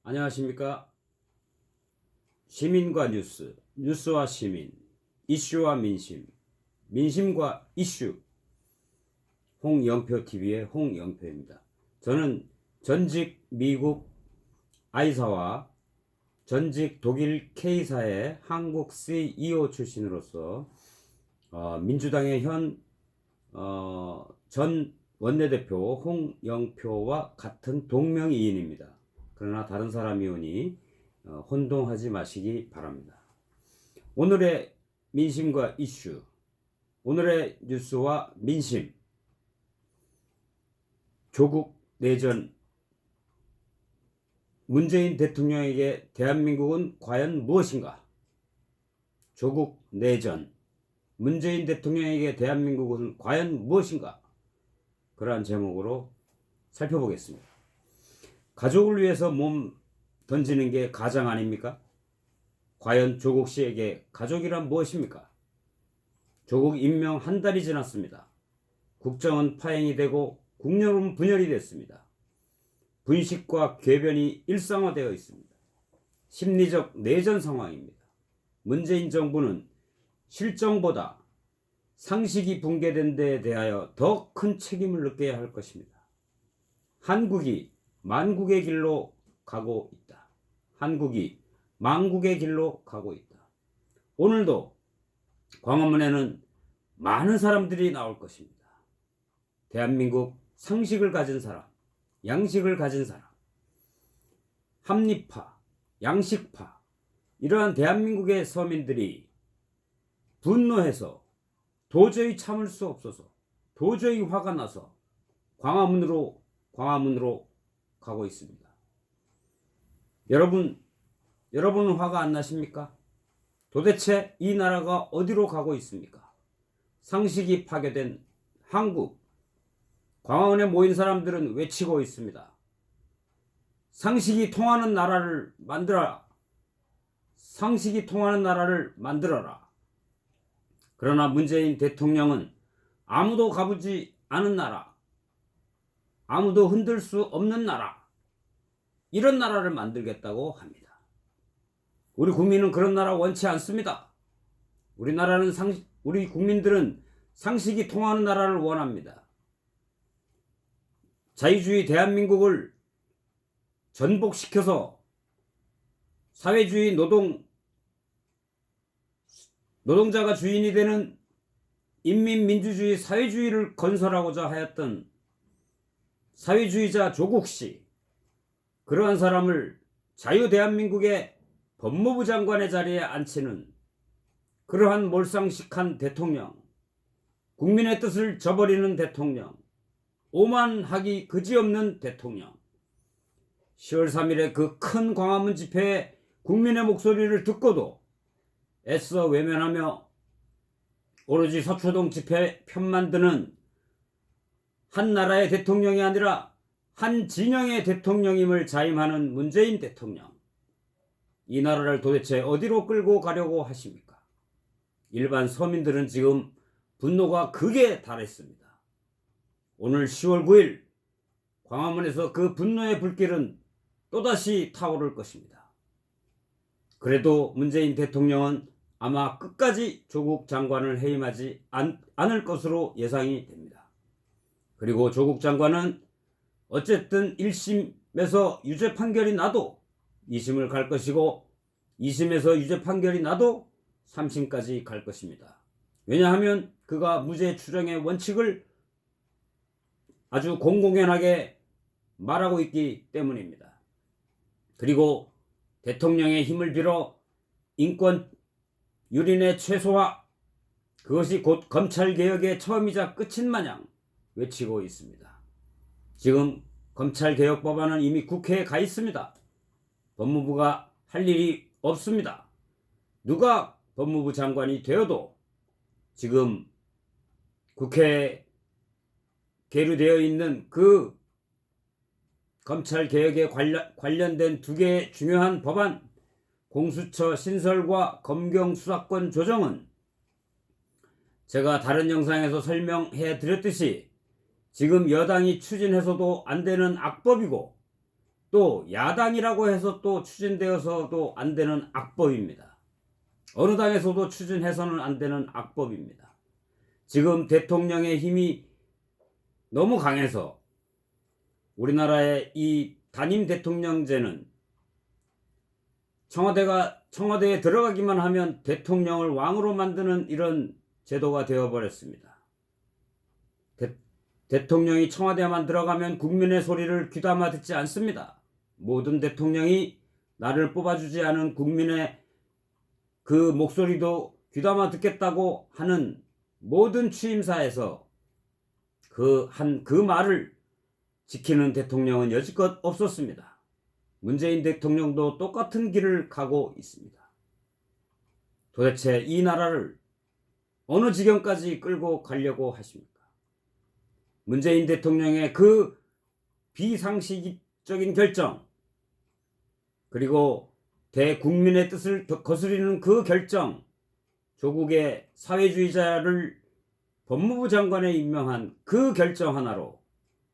안녕하십니까. 시민과 뉴스, 뉴스와 시민, 이슈와 민심, 민심과 이슈, 홍영표TV의 홍영표입니다. 저는 전직 미국 I사와 전직 독일 K사의 한국 CEO 출신으로서 민주당의 전 원내대표 홍영표와 같은 동명이인입니다. 그러나 다른 사람이 오니 혼동하지 마시기 바랍니다. 오늘의 민심과 이슈, 오늘의 뉴스와 민심, 조국 내전, 문재인 대통령에게 대한민국은 과연 무엇인가? 조국 내전, 문재인 대통령에게 대한민국은 과연 무엇인가? 그러한 제목으로 살펴보겠습니다. 가족을 위해서 몸 던지는 게 가장 아닙니까? 과연 조국 씨에게 가족이란 무엇입니까? 조국 임명 한 달이 지났습니다. 국정은 파행이 되고 국론은 분열이 됐습니다. 분식과 궤변이 일상화되어 있습니다. 심리적 내전 상황입니다. 문재인 정부는 실정보다 상식이 붕괴된 데에 대하여 더 큰 책임을 느껴야 할 것입니다. 한국이 만국의 길로 가고 있다. 한국이 망국의 길로 가고 있다. 오늘도 광화문에는 많은 사람들이 나올 것입니다. 대한민국 상식을 가진 사람, 양식을 가진 사람, 합리파, 양식파, 이러한 대한민국의 서민들이 분노해서 도저히 참을 수 없어서 도저히 화가 나서 광화문으로 가고 있습니다. 여러분은 화가 안 나십니까? 도대체 이 나라가 어디로 가고 있습니까? 상식이 파괴된 한국. 광화문에 모인 사람들은 외치고 있습니다. 상식이 통하는 나라를 만들어라. 상식이 통하는 나라를 만들어라. 그러나 문재인 대통령은 아무도 가보지 않은 나라, 아무도 흔들 수 없는 나라, 이런 나라를 만들겠다고 합니다. 우리 국민은 그런 나라 원치 않습니다. 우리 국민들은 상식이 통하는 나라를 원합니다. 자유주의 대한민국을 전복시켜서 사회주의 노동자가 주인이 되는 인민민주주의 사회주의를 건설하고자 하였던 사회주의자 조국씨, 그러한 사람을 자유대한민국의 법무부 장관의 자리에 앉히는 그러한 몰상식한 대통령, 국민의 뜻을 저버리는 대통령, 오만하기 그지없는 대통령, 10월 3일에 그 큰 광화문 집회에 국민의 목소리를 듣고도 애써 외면하며 오로지 서초동 집회 편만 드는 한 나라의 대통령이 아니라 한 진영의 대통령임을 자임하는 문재인 대통령, 이 나라를 도대체 어디로 끌고 가려고 하십니까? 일반 서민들은 지금 분노가 극에 달했습니다. 오늘 10월 9일 광화문에서 그 분노의 불길은 또다시 타오를 것입니다. 그래도 문재인 대통령은 아마 끝까지 조국 장관을 해임하지 않을 것으로 예상이 됩니다. 그리고 조국 장관은 어쨌든 1심에서 유죄 판결이 나도 2심을 갈 것이고 2심에서 유죄 판결이 나도 3심까지 갈 것입니다. 왜냐하면 그가 무죄 추정의 원칙을 아주 공공연하게 말하고 있기 때문입니다. 그리고 대통령의 힘을 빌어 인권 유린의 최소화, 그것이 곧 검찰개혁의 처음이자 끝인 마냥 외치고 있습니다. 지금 검찰개혁 법안은 이미 국회에 가 있습니다. 법무부가 할 일이 없습니다. 누가 법무부 장관이 되어도 지금 국회에 계류되어 있는 그 검찰개혁에 관련된 두 개의 중요한 법안, 공수처 신설과 검경수사권 조정은 제가 다른 영상에서 설명해 드렸듯이 지금 여당이 추진해서도 안 되는 악법이고 또 야당이라고 해서 또 추진되어서도 안 되는 악법입니다. 어느 당에서도 추진해서는 안 되는 악법입니다. 지금 대통령의 힘이 너무 강해서 우리나라의 이 단임 대통령제는 청와대에 들어가기만 하면 대통령을 왕으로 만드는 이런 제도가 되어버렸습니다. 대통령이 청와대에만 들어가면 국민의 소리를 귀담아 듣지 않습니다. 모든 대통령이 나를 뽑아주지 않은 국민의 그 목소리도 귀담아 듣겠다고 하는 모든 취임사에서 그 말을 지키는 대통령은 여지껏 없었습니다. 문재인 대통령도 똑같은 길을 가고 있습니다. 도대체 이 나라를 어느 지경까지 끌고 가려고 하십니까? 문재인 대통령의 그 비상식적인 결정, 그리고 대국민의 뜻을 거스리는 그 결정, 조국의 사회주의자를 법무부 장관에 임명한 그 결정 하나로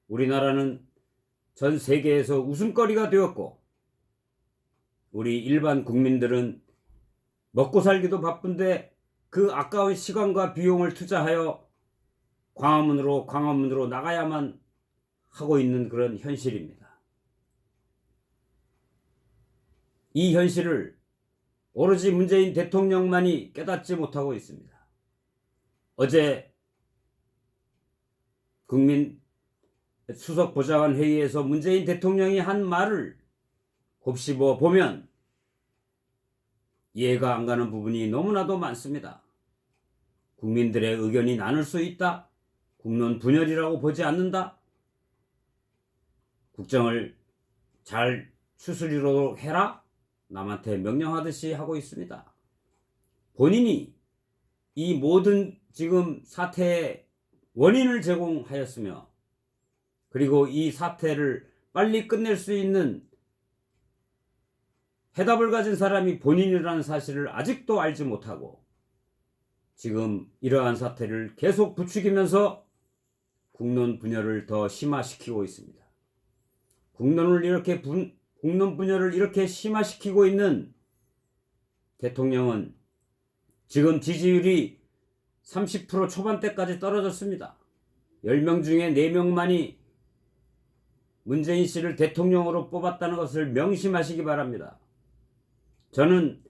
우리나라는 전 세계에서 웃음거리가 되었고, 우리 일반 국민들은 먹고 살기도 바쁜데 그 아까운 시간과 비용을 투자하여 광화문으로 나가야만 하고 있는 그런 현실입니다. 이 현실을 오로지 문재인 대통령만이 깨닫지 못하고 있습니다. 어제 국민 수석보좌관 회의에서 문재인 대통령이 한 말을 곱씹어 보면 이해가 안 가는 부분이 너무나도 많습니다. 국민들의 의견이 나눌 수 있다. 국론 분열이라고 보지 않는다. 국정을 잘 추스리도록 해라. 남한테 명령하듯이 하고 있습니다. 본인이 이 모든 지금 사태의 원인을 제공하였으며, 그리고 이 사태를 빨리 끝낼 수 있는 해답을 가진 사람이 본인이라는 사실을 아직도 알지 못하고 지금 이러한 사태를 계속 부추기면서 국론 분열을 더 심화시키고 있습니다. 국론 분열을 이렇게 심화시키고 있는 대통령은 지금 지지율이 30% 초반대까지 떨어졌습니다. 10명 중에 4명만이 문재인 씨를 대통령으로 뽑았다는 것을 명심하시기 바랍니다. 저는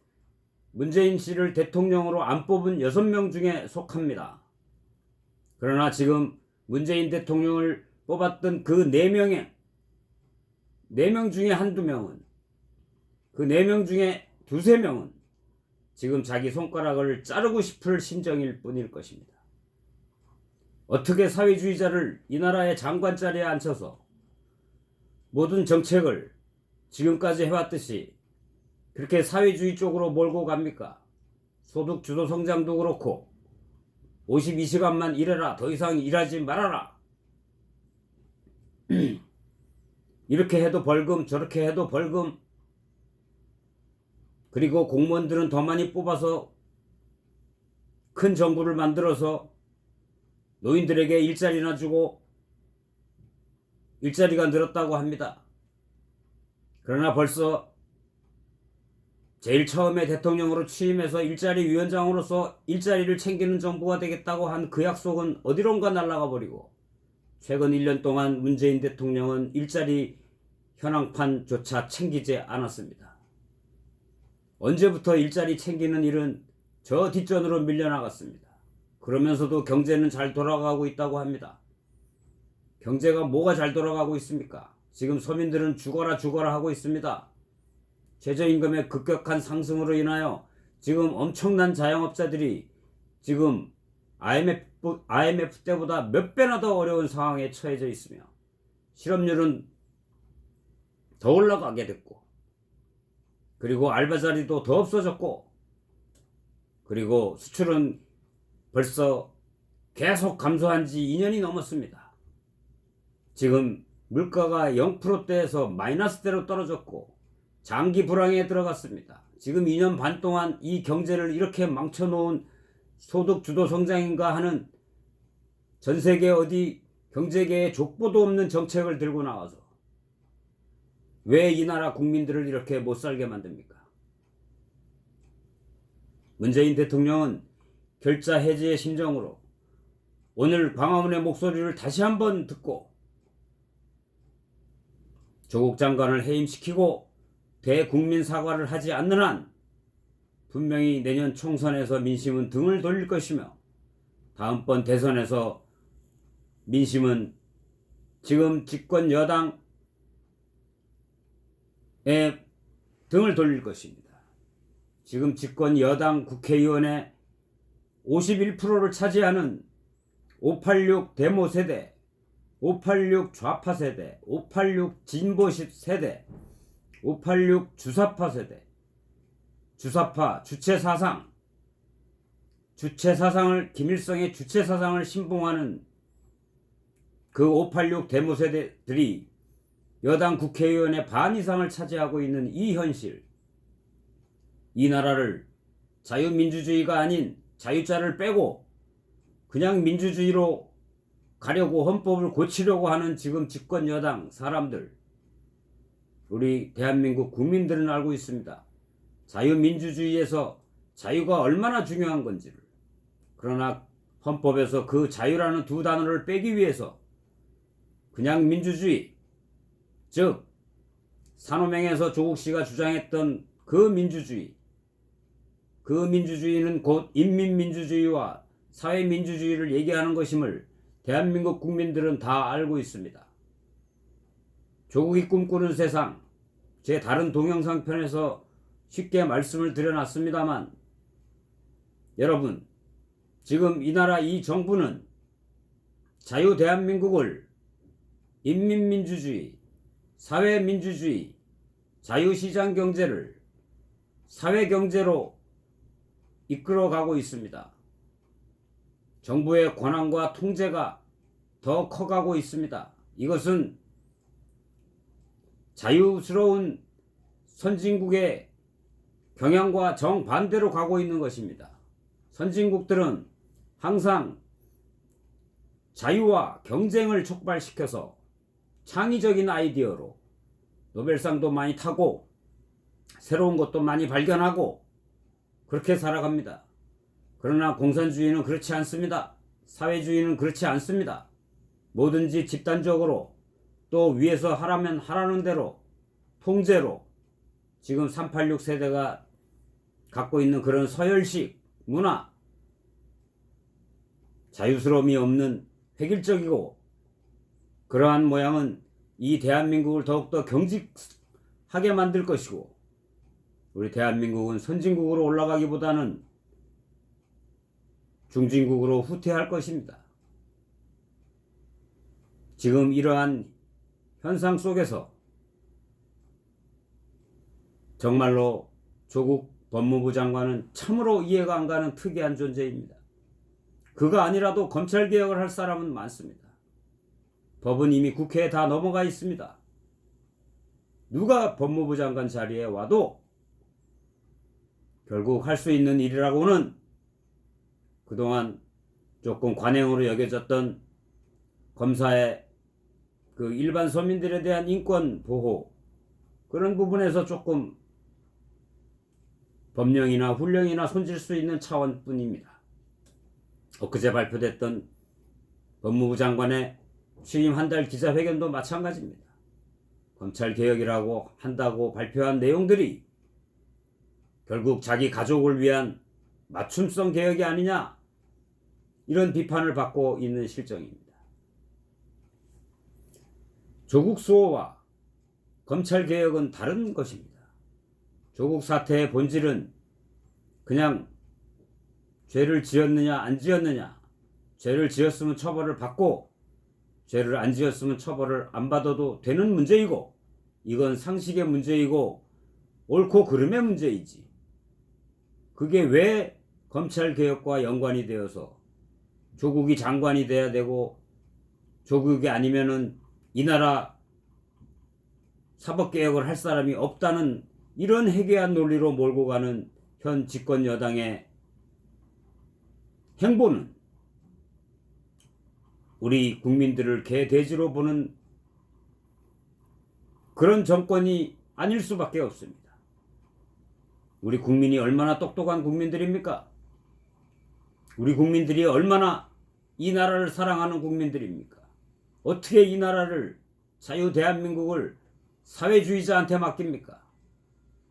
문재인 씨를 대통령으로 안 뽑은 6명 중에 속합니다. 그러나 지금 문재인 대통령을 뽑았던 그 4명 중에 한두 명은, 그 4명 중에 두세 명은 지금 자기 손가락을 자르고 싶을 심정일 뿐일 것입니다. 어떻게 사회주의자를 이 나라의 장관 자리에 앉혀서 모든 정책을 지금까지 해왔듯이 그렇게 사회주의 쪽으로 몰고 갑니까? 소득 주도 성장도 그렇고 52시간만 일해라, 더 이상 일하지 말아라. 이렇게 해도 벌금, 저렇게 해도 벌금. 그리고 공무원들은 더 많이 뽑아서 큰 정부를 만들어서 노인들에게 일자리나 주고 일자리가 늘었다고 합니다. 그러나 벌써 제일 처음에 대통령으로 취임해서 일자리 위원장으로서 일자리를 챙기는 정부가 되겠다고 한 그 약속은 어디론가 날아가 버리고, 최근 1년 동안 문재인 대통령은 일자리 현황판조차 챙기지 않았습니다. 언제부터 일자리 챙기는 일은 저 뒷전으로 밀려나갔습니다. 그러면서도 경제는 잘 돌아가고 있다고 합니다. 경제가 뭐가 잘 돌아가고 있습니까? 지금 서민들은 죽어라 하고 있습니다. 최저임금의 급격한 상승으로 인하여 지금 엄청난 자영업자들이 지금 IMF 때보다 몇 배나 더 어려운 상황에 처해져 있으며, 실업률은 더 올라가게 됐고, 그리고 알바 자리도 더 없어졌고, 그리고 수출은 벌써 계속 감소한 지 2년이 넘었습니다. 지금 물가가 0%대에서 마이너스대로 떨어졌고 장기 불황에 들어갔습니다. 지금 2년 반 동안 이 경제를 이렇게 망쳐놓은 소득 주도 성장인가 하는 전 세계 어디 경제계에 족보도 없는 정책을 들고 나와서 왜 이 나라 국민들을 이렇게 못 살게 만듭니까? 문재인 대통령은 결자 해지의 심정으로 오늘 광화문의 목소리를 다시 한번 듣고 조국 장관을 해임시키고 대국민 사과를 하지 않는 한 분명히 내년 총선에서 민심은 등을 돌릴 것이며 다음번 대선에서 민심은 지금 집권 여당에 등을 돌릴 것입니다. 지금 집권 여당 국회의원의 51%를 차지하는 586 데모 세대, 586 좌파 세대, 586 진보 세대, 586 주사파 세대, 주사파 주체사상을 김일성의 주체사상을 신봉하는 그 586 데모 세대들이 여당 국회의원의 반 이상을 차지하고 있는 이 현실, 이 나라를 자유민주주의가 아닌 자유자를 빼고 그냥 민주주의로 가려고 헌법을 고치려고 하는 지금 집권 여당 사람들, 우리 대한민국 국민들은 알고 있습니다. 자유민주주의에서 자유가 얼마나 중요한 건지를. 그러나 헌법에서 그 자유라는 두 단어를 빼기 위해서 그냥 민주주의, 즉 산호맹에서 조국 씨가 주장했던 그 민주주의는 곧 인민민주주의와 사회민주주의를 얘기하는 것임을 대한민국 국민들은 다 알고 있습니다. 조국이 꿈꾸는 세상, 제 다른 동영상 편에서 쉽게 말씀을 드려놨습니다만, 여러분, 지금 이 나라 이 정부는 자유 대한민국을 인민민주주의, 사회민주주의, 자유시장 경제를 사회경제로 이끌어가고 있습니다. 정부의 권한과 통제가 더 커가고 있습니다. 이것은 자유스러운 선진국의 경향과 정반대로 가고 있는 것입니다. 선진국들은 항상 자유와 경쟁을 촉발시켜서 창의적인 아이디어로 노벨상도 많이 타고 새로운 것도 많이 발견하고 그렇게 살아갑니다. 그러나 공산주의는 그렇지 않습니다. 사회주의는 그렇지 않습니다. 뭐든지 집단적으로 또 위에서 하라면 하라는 대로 통제로 지금 386 세대가 갖고 있는 그런 서열식 문화, 자유스러움이 없는 획일적이고 그러한 모양은 이 대한민국을 더욱더 경직하게 만들 것이고 우리 대한민국은 선진국으로 올라가기보다는 중진국으로 후퇴할 것입니다. 지금 이러한 현상 속에서 정말로 조국 법무부 장관은 참으로 이해가 안 가는 특이한 존재입니다. 그가 아니라도 검찰개혁을 할 사람은 많습니다. 법은 이미 국회에 다 넘어가 있습니다. 누가 법무부 장관 자리에 와도 결국 할 수 있는 일이라고는 그동안 조금 관행으로 여겨졌던 검사의 그 일반 서민들에 대한 인권 보호 그런 부분에서 조금 법령이나 훈령이나 손질 수 있는 차원뿐입니다. 엊그제 발표됐던 법무부 장관의 취임 한 달 기자회견도 마찬가지입니다. 검찰개혁이라고 한다고 발표한 내용들이 결국 자기 가족을 위한 맞춤성 개혁이 아니냐 이런 비판을 받고 있는 실정입니다. 조국 수호와 검찰개혁은 다른 것입니다. 조국 사태의 본질은 그냥 죄를 지었느냐 안 지었느냐, 죄를 지었으면 처벌을 받고 죄를 안 지었으면 처벌을 안 받아도 되는 문제이고 이건 상식의 문제이고 옳고 그름의 문제이지. 그게 왜 검찰개혁과 연관이 되어서 조국이 장관이 돼야 되고 조국이 아니면은 이 나라 사법개혁을 할 사람이 없다는 이런 해괴한 논리로 몰고 가는 현 집권 여당의 행보는 우리 국민들을 개돼지로 보는 그런 정권이 아닐 수밖에 없습니다. 우리 국민이 얼마나 똑똑한 국민들입니까? 우리 국민들이 얼마나 이 나라를 사랑하는 국민들입니까? 어떻게 이 나라를, 자유 대한민국을 사회주의자한테 맡깁니까?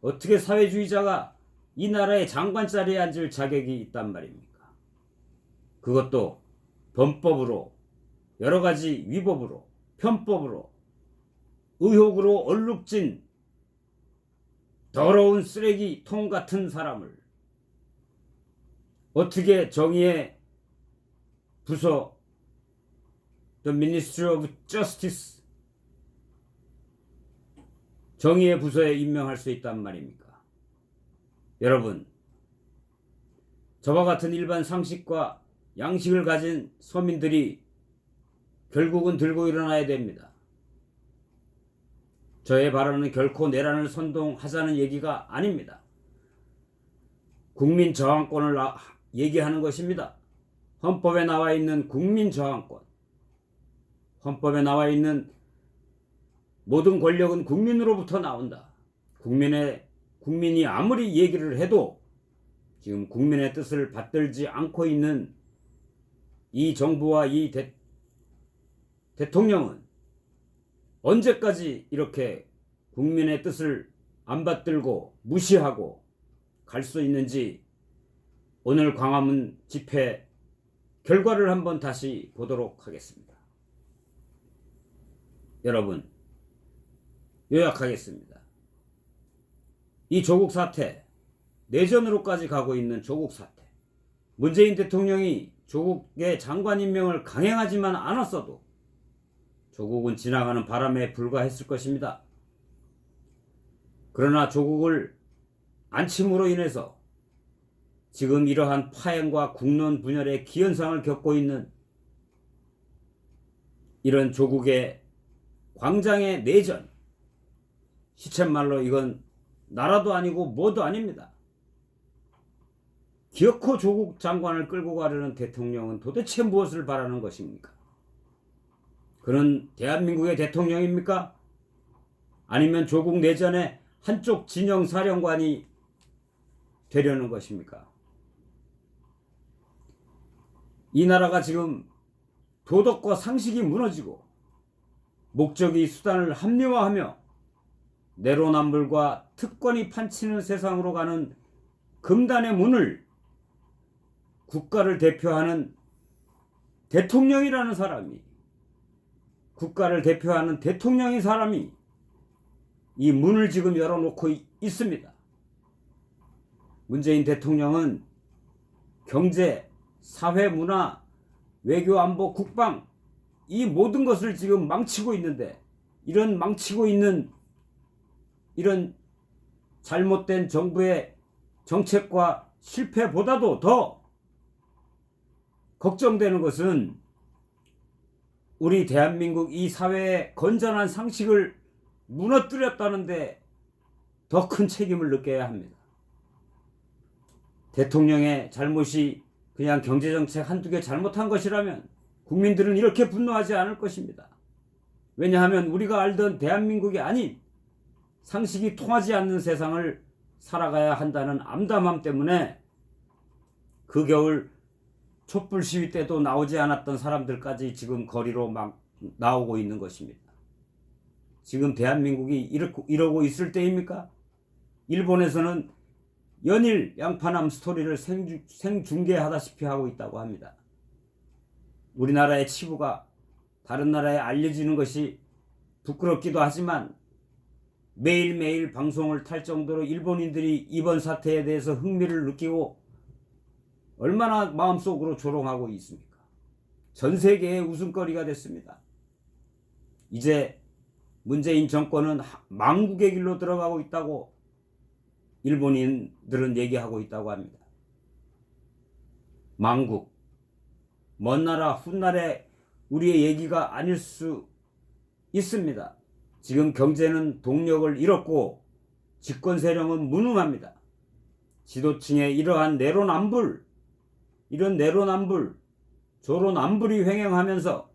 어떻게 사회주의자가 이 나라의 장관 자리에 앉을 자격이 있단 말입니까? 그것도 범법으로, 여러 가지 위법으로, 편법으로, 의혹으로 얼룩진 더러운 쓰레기통 같은 사람을 어떻게 정의의 부서, The Ministry of Justice, 정의의 부서에 임명할 수 있단 말입니까? 여러분, 저와 같은 일반 상식과 양식을 가진 서민들이 결국은 들고 일어나야 됩니다. 저의 발언은 결코 내란을 선동하자는 얘기가 아닙니다. 국민 저항권을 얘기하는 것입니다. 헌법에 나와 있는 국민 저항권, 헌법에 나와 있는 모든 권력은 국민으로부터 나온다. 국민이 아무리 얘기를 해도 지금 국민의 뜻을 받들지 않고 있는 이 정부와 이 대통령은 언제까지 이렇게 국민의 뜻을 안 받들고 무시하고 갈 수 있는지 오늘 광화문 집회 결과를 한번 다시 보도록 하겠습니다. 여러분, 요약하겠습니다. 이 조국 사태, 내전으로까지 가고 있는 조국 사태, 문재인 대통령이 조국의 장관 임명을 강행하지만 않았어도 조국은 지나가는 바람에 불과했을 것입니다. 그러나 조국을 안침으로 인해서 지금 이러한 파행과 국론 분열의 기현상을 겪고 있는 이런 조국의 광장의 내전, 시쳇말로 이건 나라도 아니고 뭐도 아닙니다. 기어코 조국 장관을 끌고 가려는 대통령은 도대체 무엇을 바라는 것입니까? 그는 대한민국의 대통령입니까? 아니면 조국 내전의 한쪽 진영 사령관이 되려는 것입니까? 이 나라가 지금 도덕과 상식이 무너지고 목적이 수단을 합리화하며 내로남불과 특권이 판치는 세상으로 가는 금단의 문을 국가를 대표하는 대통령이라는 사람이, 국가를 대표하는 대통령인 사람이 이 문을 지금 열어놓고 있습니다. 문재인 대통령은 경제, 사회, 문화, 외교, 안보, 국방 이 모든 것을 지금 망치고 있는데, 이런 망치고 있는 이런 잘못된 정부의 정책과 실패보다도 더 걱정되는 것은 우리 대한민국 이 사회의 건전한 상식을 무너뜨렸다는데 더 큰 책임을 느껴야 합니다. 대통령의 잘못이 그냥 경제정책 한두 개 잘못한 것이라면 국민들은 이렇게 분노하지 않을 것입니다. 왜냐하면 우리가 알던 대한민국이 아닌 상식이 통하지 않는 세상을 살아가야 한다는 암담함 때문에 그 겨울 촛불 시위 때도 나오지 않았던 사람들까지 지금 거리로 막 나오고 있는 것입니다. 지금 대한민국이 이러고 있을 때입니까? 일본에서는 연일 양파남 스토리를 생중계하다시피 하고 있다고 합니다. 우리나라의 치부가 다른 나라에 알려지는 것이 부끄럽기도 하지만 매일매일 방송을 탈 정도로 일본인들이 이번 사태에 대해서 흥미를 느끼고 얼마나 마음속으로 조롱하고 있습니까? 전 세계의 웃음거리가 됐습니다. 이제 문재인 정권은 망국의 길로 들어가고 있다고 일본인들은 얘기하고 있다고 합니다. 망국, 먼 나라, 훗날의 우리의 얘기가 아닐 수 있습니다. 지금 경제는 동력을 잃었고 집권 세력은 무능합니다. 지도층의 이러한 내로남불, 이런 내로남불, 조로남불이 횡행하면서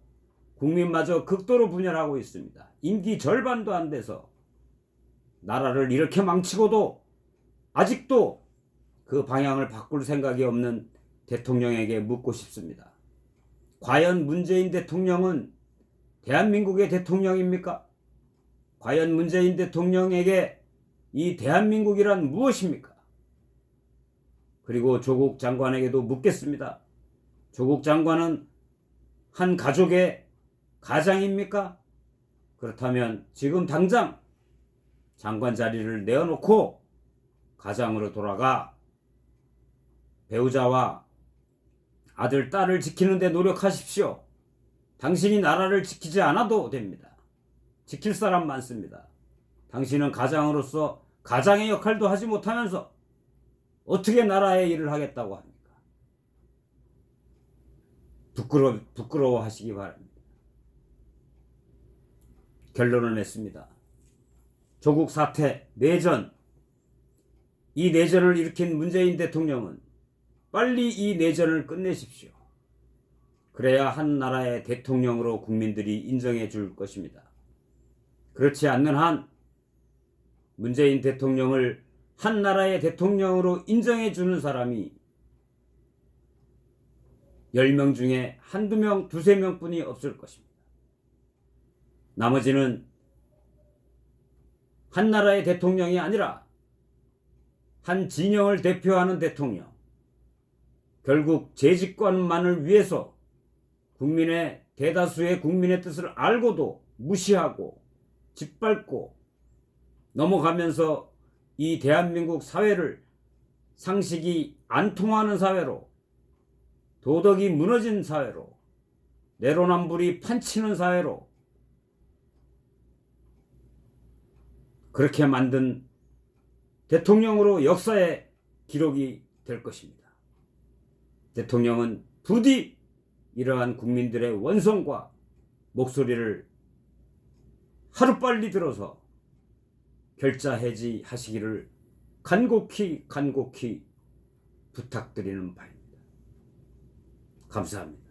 국민마저 극도로 분열하고 있습니다. 임기 절반도 안 돼서 나라를 이렇게 망치고도 아직도 그 방향을 바꿀 생각이 없는 대통령에게 묻고 싶습니다. 과연 문재인 대통령은 대한민국의 대통령입니까? 과연 문재인 대통령에게 이 대한민국이란 무엇입니까? 그리고 조국 장관에게도 묻겠습니다. 조국 장관은 한 가족의 가장입니까? 그렇다면 지금 당장 장관 자리를 내어놓고 가장으로 돌아가 배우자와 아들, 딸을 지키는 데 노력하십시오. 당신이 나라를 지키지 않아도 됩니다. 지킬 사람 많습니다. 당신은 가장으로서 가장의 역할도 하지 못하면서 어떻게 나라의 일을 하겠다고 합니까? 부끄러워하시기 바랍니다. 결론을 냈습니다. 조국 사태, 내전, 이 내전을 일으킨 문재인 대통령은 빨리 이 내전을 끝내십시오. 그래야 한 나라의 대통령으로 국민들이 인정해 줄 것입니다. 그렇지 않는 한 문재인 대통령을 한 나라의 대통령으로 인정해 주는 사람이 10명 중에 한두 명, 두세 명뿐이 없을 것입니다. 나머지는 한 나라의 대통령이 아니라 한 진영을 대표하는 대통령, 결국 재집권만을 위해서 국민의 대다수의 국민의 뜻을 알고도 무시하고 짓밟고 넘어가면서 이 대한민국 사회를 상식이 안 통하는 사회로, 도덕이 무너진 사회로, 내로남불이 판치는 사회로 그렇게 만든 대통령으로 역사의 기록이 될 것입니다. 대통령은 부디 이러한 국민들의 원성과 목소리를 하루빨리 들어서 결자 해지하시기를 간곡히 부탁드리는 바입니다. 감사합니다.